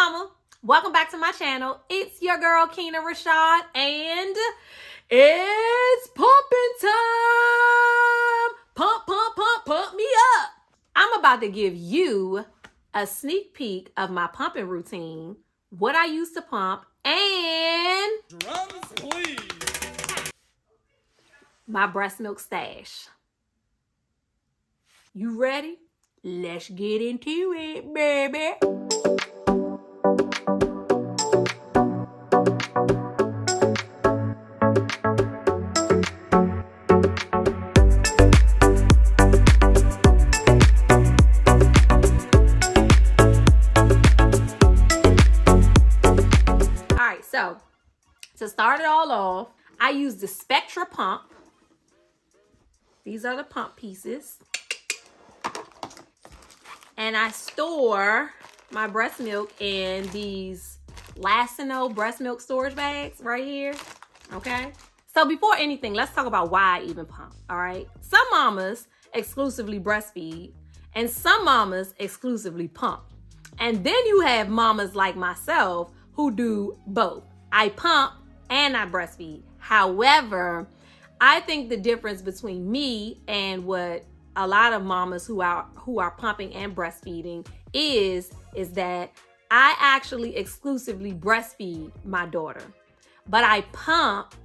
mama, welcome back to my channel. It's your girl Quena ReChaud and it's pumping time. Pump me up. I'm about to give you a sneak peek of my pumping routine, what I use to pump, and drums please, my breast milk stash. You ready? Let's get into it, baby. Alright, so to start it all off, I use the Spectra pump. These are the pump pieces. And I store my breast milk in these Lacino breast milk storage bags right here, okay? So before anything, let's talk about why I even pump, all right? Some mamas exclusively breastfeed, and some mamas exclusively pump. And then you have mamas like myself who do both. I pump and I breastfeed. However, I think the difference between me and what a lot of mamas who are pumping and breastfeeding is that I actually exclusively breastfeed my daughter. But I pump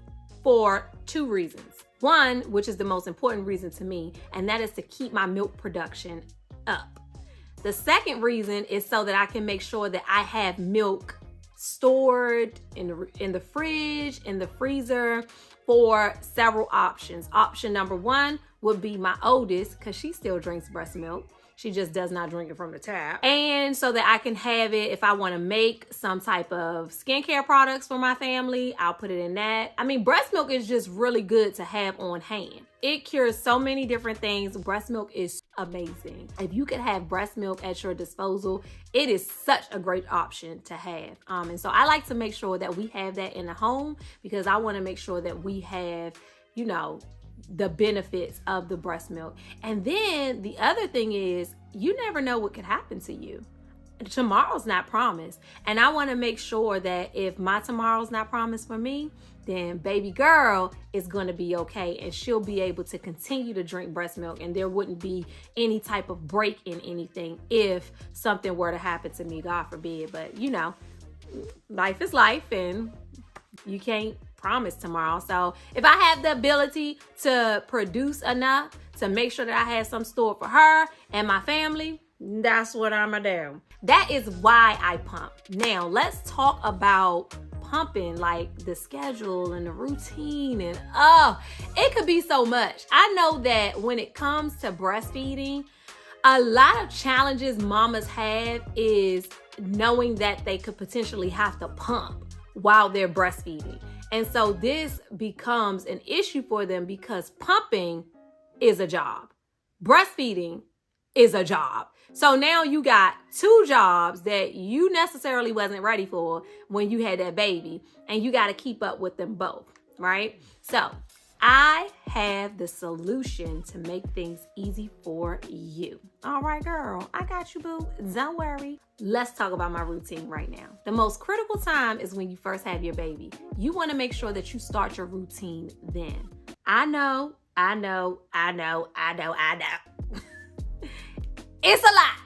for two reasons. One, which is the most important reason to me, and that is to keep my milk production up. The second reason is so that I can make sure that I have milk stored in the fridge, in the freezer, for several options. Option number one would be my oldest, because she still drinks breast milk. She just does not drink it from the tap. And so that I can have it if I want to make some type of skincare products for my family, I'll put it in that. I mean, breast milk is just really good to have on hand. It cures so many different things. Breast milk is amazing. If you could have breast milk at your disposal, it is such a great option to have. And so I like to make sure that we have that in the home, because I want to make sure that we have, you know, the benefits of the breast milk. And then the other thing is, you never know what could happen to you. Tomorrow's not promised. And I want to make sure that if my tomorrow's not promised for me, then baby girl is going to be okay, and she'll be able to continue to drink breast milk, and there wouldn't be any type of break in anything if something were to happen to me, God forbid. But you know, life is life, and you can't promise tomorrow. So if I have the ability to produce enough to make sure that I have some stored for her and my family, that's what I'm gonna do. That is why I pump. Now let's talk about pumping, like the schedule and the routine, and it could be so much. I know that when it comes to breastfeeding, a lot of challenges mamas have is knowing that they could potentially have to pump while they're breastfeeding. And so this becomes an issue for them, because pumping is a job. Breastfeeding is a job. So now you got two jobs that you necessarily wasn't ready for when you had that baby, and you got to keep up with them both, right? So I have the solution to make things easy for you. All right, girl, I got you, boo. Don't worry. Let's talk about my routine right now. The most critical time is when you first have your baby. You want to make sure that you start your routine then. I know. It's a lot.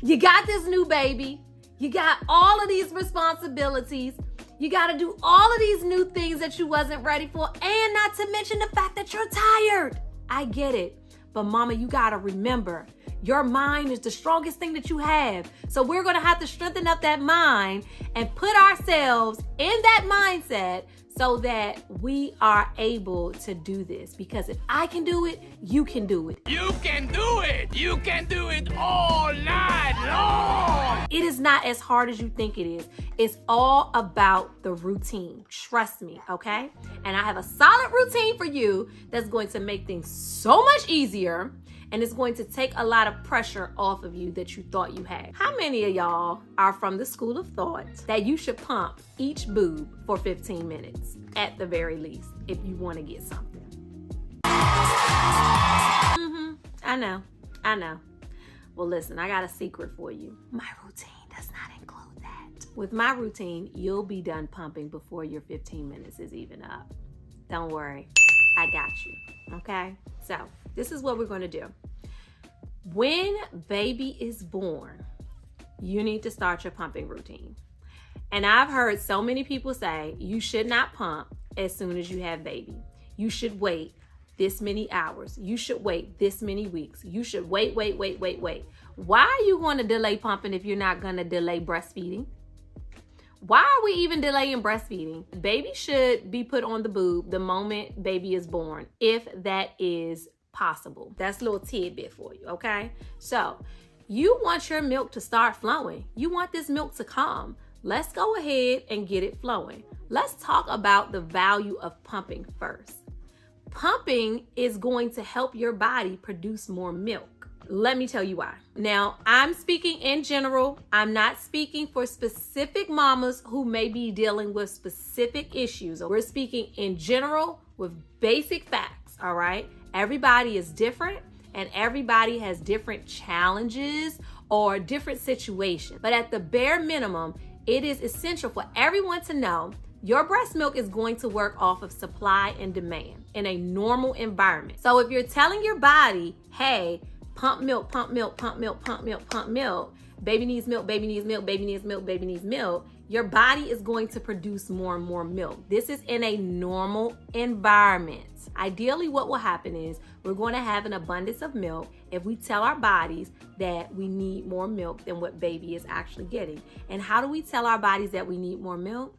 You got this new baby. You got all of these responsibilities. You got to do all of these new things that you wasn't ready for, and not to mention the fact that you're tired. I get it. But mama, you got to remember, your mind is the strongest thing that you have. So we're going to have to strengthen up that mind and put ourselves in that mindset so that we are able to do this. Because if I can do it, you can do it. you can do it. You can do it all night long. It is not as hard as you think it is. It's all about the routine. Trust me, okay? And I have a solid routine for you that's going to make things so much easier, and it's going to take a lot of pressure off of you that you thought you had. How many of y'all are from the school of thought that you should pump each boob for 15 minutes at the very least if you want to get something? I know. Well, listen, I got a secret for you. My routine does not include that. With my routine, you'll be done pumping before your 15 minutes is even up. Don't worry, I got you, okay? So this is what we're gonna do. When baby is born, you need to start your pumping routine. And I've heard so many people say you should not pump as soon as you have baby. You should wait this many hours. You should wait this many weeks. You should wait. Why are you going to delay pumping if you're not going to delay breastfeeding? Why are we even delaying breastfeeding? Baby should be put on the boob the moment baby is born, if that is possible. That's a little tidbit for you, okay? So you want your milk to start flowing. You want this milk to come. Let's go ahead and get it flowing. Let's talk about the value of pumping first. Pumping is going to help your body produce more milk. Let me tell you why. Now, I'm speaking in general. I'm not speaking for specific mamas who may be dealing with specific issues. We're speaking in general with basic facts, all right? Everybody is different and everybody has different challenges or different situations. But at the bare minimum, it is essential for everyone to know your breast milk is going to work off of supply and demand in a normal environment. So if you're telling your body, hey, pump milk, pump milk, pump milk, pump milk, pump milk, baby needs milk, baby needs milk, baby needs milk, baby needs milk, your body is going to produce more and more milk. This is in a normal environment. Ideally, what will happen is we're going to have an abundance of milk if we tell our bodies that we need more milk than what baby is actually getting. And how do we tell our bodies that we need more milk?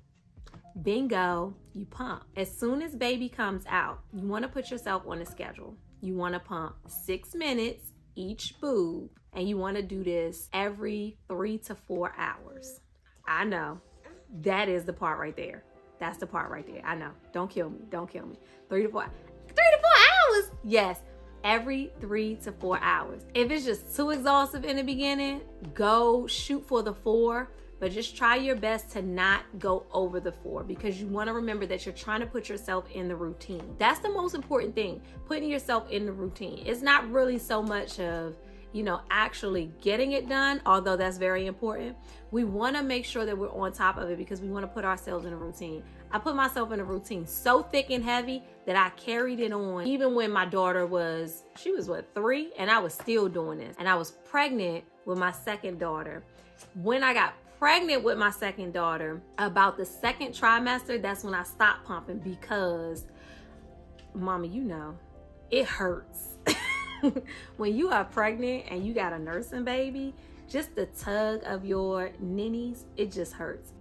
Bingo, you pump. As soon as baby comes out, you want to put yourself on a schedule. You want to pump 6 minutes each boob, and you want to do this every 3 to 4 hours. I know, that is the part right there. That's the part right there. I know. Don't kill me. Don't kill me. 3 to 4 hours? Yes. Every 3 to 4 hours. If it's just too exhaustive in the beginning, go shoot for the 4, but just try your best to not go over the 4 because you want to remember that you're trying to put yourself in the routine. That's the most important thing, putting yourself in the routine. It's not really so much of, actually getting it done, although that's very important. We want to make sure that we're on top of it because we want to put ourselves in a routine. I put myself in a routine so thick and heavy that I carried it on even when my daughter was 3, and I was still doing this. And I was pregnant with my second daughter. When I got pregnant with my second daughter, about the second trimester, that's when I stopped pumping because, mama, it hurts. When you are pregnant and you got a nursing baby, just the tug of your ninnies, it just hurts.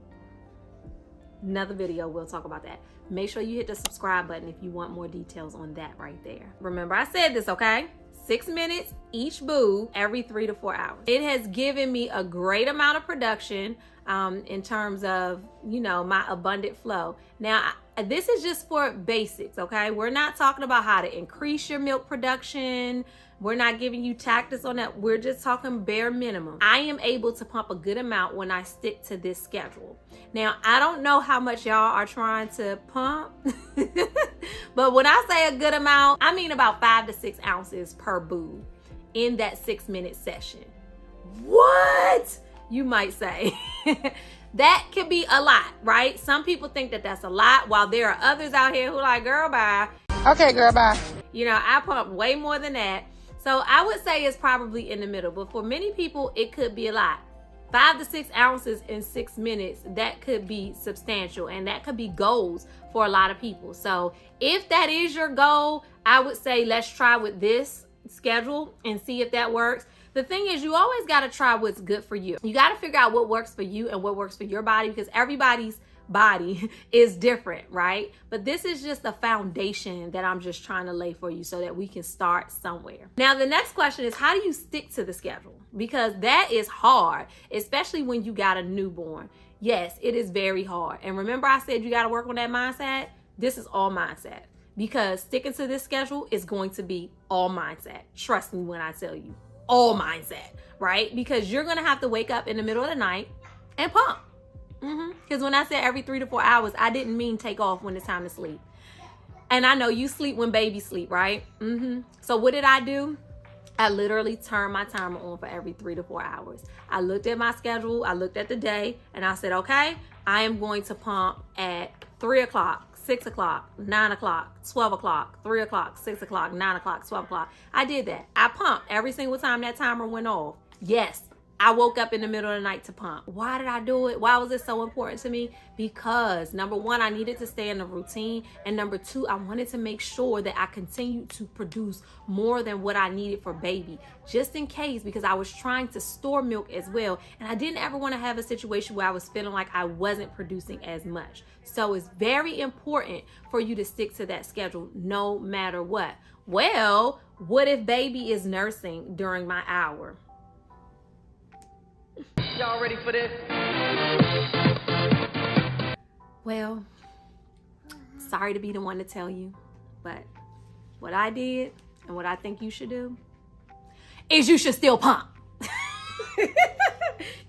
Another video, we'll talk about that. Make sure you hit the subscribe button if you want more details on that right there. Remember, I said this, okay? 6 minutes each boob every 3 to 4 hours. It has given me a great amount of production in terms of, my abundant flow. Now, this is just for basics, okay? We're not talking about how to increase your milk production. We're not giving you tactics on that. We're just talking bare minimum. I am able to pump a good amount when I stick to this schedule. Now, I don't know how much y'all are trying to pump, but when I say a good amount, I mean about 5 to 6 ounces per boob in that 6-minute session. What? You might say. That could be a lot, right? Some people think that that's a lot, while there are others out here who like, girl, bye. Okay, girl, bye. I pump way more than that. So I would say it's probably in the middle, but for many people, it could be a lot. 5 to 6 ounces in 6 minutes, that could be substantial, and that could be goals for a lot of people. So if that is your goal, I would say let's try with this schedule and see if that works. The thing is, you always got to try what's good for you. You got to figure out what works for you and what works for your body, because everybody's body is different, right? But this is just the foundation that I'm just trying to lay for you so that we can start somewhere. Now, the next question is, how do you stick to the schedule? Because that is hard, especially when you got a newborn. Yes, it is very hard. And remember I said you got to work on that mindset? This is all mindset, because sticking to this schedule is going to be all mindset. Trust me when I tell you, all mindset, right? Because you're going to have to wake up in the middle of the night and pump. Because when I said every 3 to 4 hours, I didn't mean take off when it's time to sleep. And I know you sleep when babies sleep, right? So what did I do? I literally turned my timer on for every 3 to 4 hours. I looked at my schedule, I looked at the day, and I said, okay, I am going to pump at 3 o'clock, 6 o'clock, 9 o'clock, 12 o'clock, 3 o'clock, 6 o'clock, 9 o'clock, 12 o'clock. I did that. I pumped every single time that timer went off. Yes, I woke up in the middle of the night to pump. Why did I do it? Why was it so important to me? Because number one, I needed to stay in the routine. And number two, I wanted to make sure that I continued to produce more than what I needed for baby, just in case, because I was trying to store milk as well. And I didn't ever want to have a situation where I was feeling like I wasn't producing as much. So it's very important for you to stick to that schedule no matter what. Well, what if baby is nursing during my hour? Y'all ready for this? Well, sorry to be the one to tell you, but what I did and what I think you should do is you should still pump.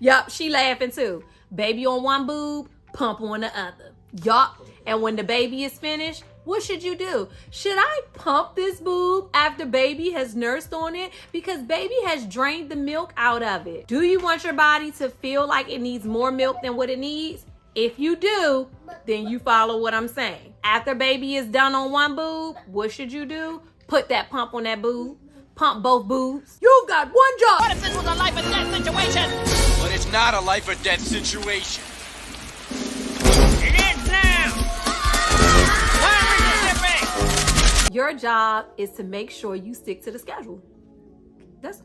Yup, she laughing too. Baby on one boob, pump on the other. Yup, and when the baby is finished, what should you do? Should I pump this boob after baby has nursed on it? Because baby has drained the milk out of it. Do you want your body to feel like it needs more milk than what it needs? If you do, then you follow what I'm saying. After baby is done on one boob, what should you do? Put that pump on that boob. Pump both boobs. You've got one job. What if this was a life or death situation? But it's not a life or death situation. It is now. Your job is to make sure you stick to the schedule.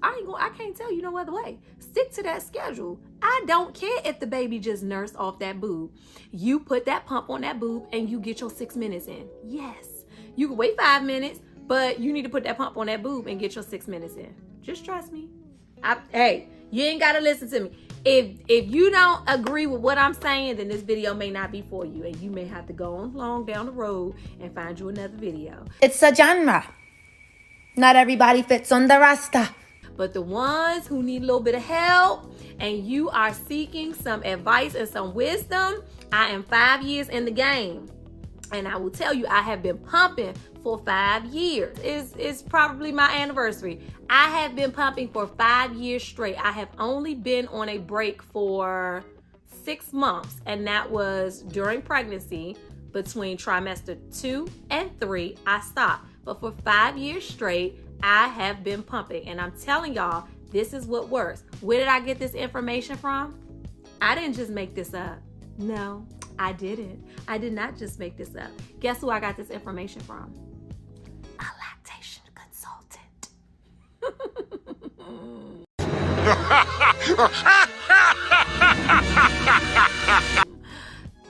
I can't tell you no other way. Stick to that schedule. I don't care if the baby just nursed off that boob. You put that pump on that boob and you get your 6 minutes in. Yes, you can wait 5 minutes, but you need to put that pump on that boob and get your 6 minutes in. Just trust me. Hey, you ain't gotta listen to me. If you don't agree with what I'm saying, then this video may not be for you, and you may have to go along down the road and find you another video. It's a genre. Not everybody fits on the roster. But the ones who need a little bit of help and you are seeking some advice and some wisdom, I am 5 years in the game. And I will tell you, I have been pumping for 5 years. It's probably my anniversary. I have been pumping for 5 years straight. I have only been on a break for 6 months, and that was during pregnancy. Between trimester 2 and 3, I stopped. But for 5 years straight, I have been pumping. And I'm telling y'all, this is what works. Where did I get this information from? I didn't just make this up. No, I didn't. I did not just make this up. Guess who I got this information from? A lactation consultant.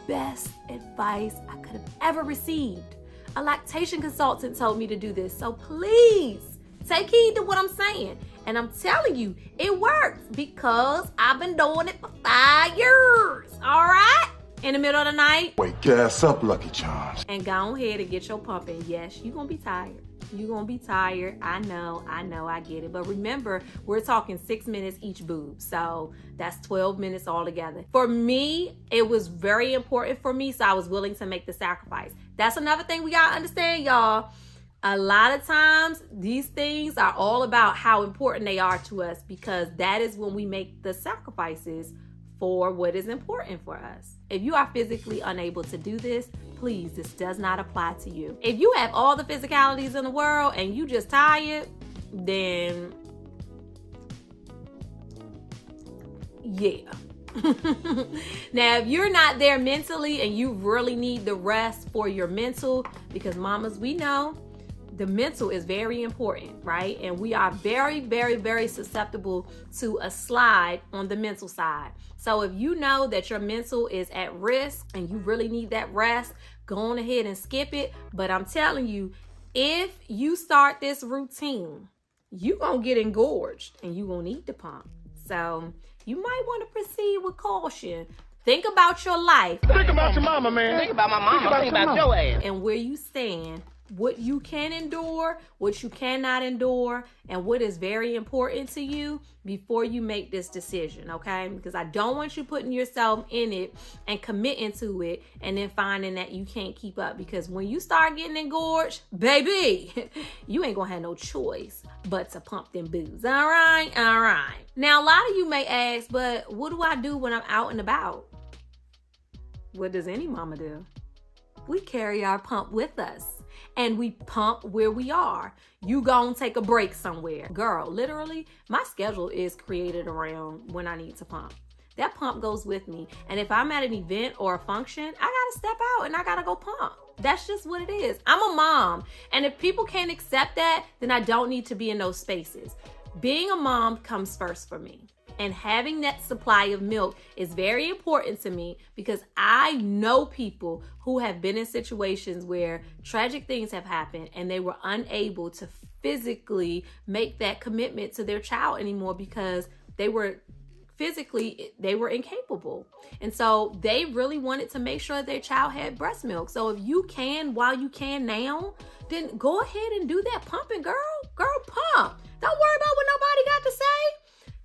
Best advice I could have ever received. A lactation consultant told me to do this. So please take heed to what I'm saying. And I'm telling you, it works because I've been doing it for 5 years. All right? In the middle of the night. Wake your ass up, Lucky Charms. And go ahead and get your pumping. Yes, you're going to be tired. You're going to be tired. I know, I get it. But remember, we're talking 6 minutes each boob. So that's 12 minutes altogether. For me, it was very important for me. So I was willing to make the sacrifice. That's another thing we got to understand, y'all. A lot of times, these things are all about how important they are to us, because that is when we make the sacrifices for what is important for us. If you are physically unable to do this, please, this does not apply to you. If you have all the physicalities in the world and you just tired, then yeah. Now, if you're not there mentally and you really need the rest for your mental, because mamas, we know the mental is very important, right? And we are very, very, very susceptible to a slide on the mental side. So if you know that your mental is at risk and you really need that rest, go on ahead and skip it. But I'm telling you, if you start this routine, you're going to get engorged and you're going to need to pump. So you might want to proceed with caution. Think about your life. Think about your mama, man. Think about my mama. Think about your ass. And where you stand what you can endure, what you cannot endure, and what is very important to you before you make this decision, okay? Because I don't want you putting yourself in it and committing to it and then finding that you can't keep up. Because when you start getting engorged, baby, you ain't gonna have no choice but to pump them boobs. All right. Now, a lot of you may ask, but what do I do when I'm out and about? What does any mama do? We carry our pump with us and we pump where we are. You gon' take a break somewhere. Girl, literally, my schedule is created around when I need to pump. That pump goes with me. And if I'm at an event or a function, I gotta step out and I gotta go pump. That's just what it is. I'm a mom. And if people can't accept that, then I don't need to be in those spaces. Being a mom comes first for me. And having that supply of milk is very important to me because I know people who have been in situations where tragic things have happened and they were unable to physically make that commitment to their child anymore because they were incapable. And so they really wanted to make sure that their child had breast milk. So if you can, while you can now, then go ahead and do that pumping, girl. Girl, pump. Don't worry about what nobody got to say.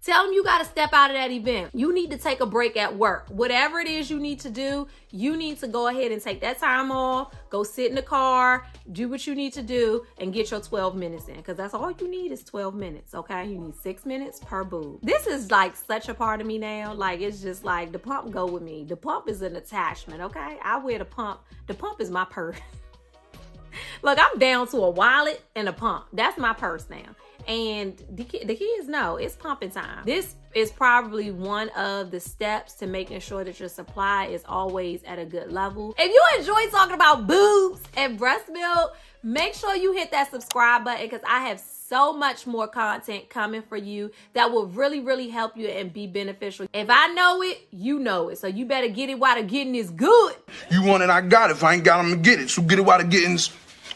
Tell them you got to step out of that event. You need to take a break at work. Whatever it is you need to do, you need to go ahead and take that time off, go sit in the car, do what you need to do, and get your 12 minutes in. Because that's all you need is 12 minutes, okay? You need 6 minutes per boob. This is like such a part of me now. Like, it's just like the pump go with me. The pump is an attachment, okay? I wear the pump. The pump is my purse. Look, I'm down to a wallet and a pump. That's my purse now. And the kids know it's pumping time. This is probably one of the steps to making sure that your supply is always at a good level. If you enjoy talking about boobs and breast milk, make sure you hit that subscribe button because I have so much more content coming for you that will really, really help you and be beneficial. If I know it, you know it. So you better get it while the getting is good. You want it, I got it. If I ain't got it, I'm gonna get it. So get it while the getting's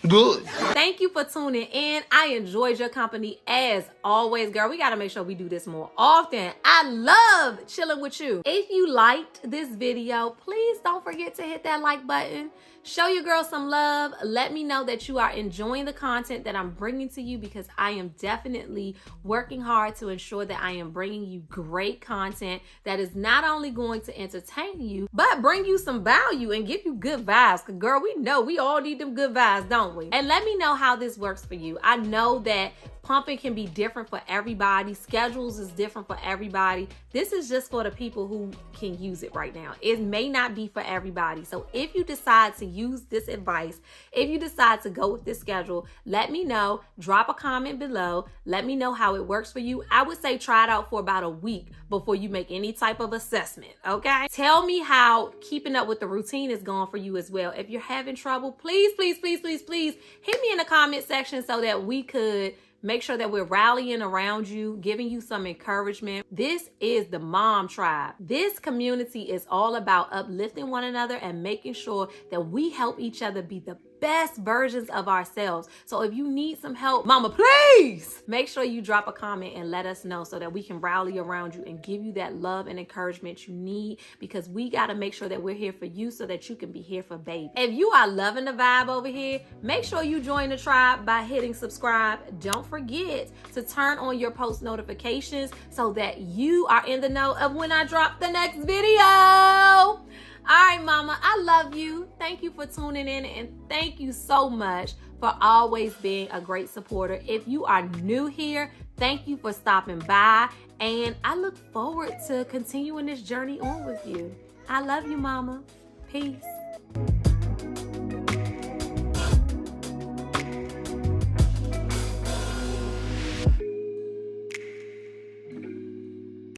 good. Thank you for tuning in. I enjoyed your company as always, girl. We got to make sure we do this more often. I love chilling with you. If you liked this video, please don't forget to hit that like button. Show your girl some love. Let me know that you are enjoying the content that I'm bringing to you because I am definitely working hard to ensure that I am bringing you great content that is not only going to entertain you, but bring you some value and give you good vibes. Because, girl, we know we all need them good vibes, don't we? And let me know how this works for you. I know that pumping can be different for everybody. Schedules is different for everybody. This is just for the people who can use it right now. It may not be for everybody. So if you decide to use this advice, if you decide to go with this schedule, let me know. Drop a comment below. Let me know how it works for you. I would say try it out for about a week before you make any type of assessment, okay? Tell me how keeping up with the routine is going for you as well. If you're having trouble, please hit me in the comment section so that we could make sure that we're rallying around you, giving you some encouragement. This is the Mom Tribe. This community is all about uplifting one another and making sure that we help each other be the best versions of ourselves. So if you need some help, mama, please make sure you drop a comment and let us know so that we can rally around you and give you that love and encouragement you need, because we got to make sure that we're here for you so that you can be here for baby. If you are loving the vibe over here, make sure you join the tribe by hitting subscribe. Don't forget to turn on your post notifications so that you are in the know of when I drop the next video. All right, mama, I love you. Thank you for tuning in, and thank you so much for always being a great supporter. If you are new here, thank you for stopping by, and I look forward to continuing this journey on with you. I love you, mama. Peace.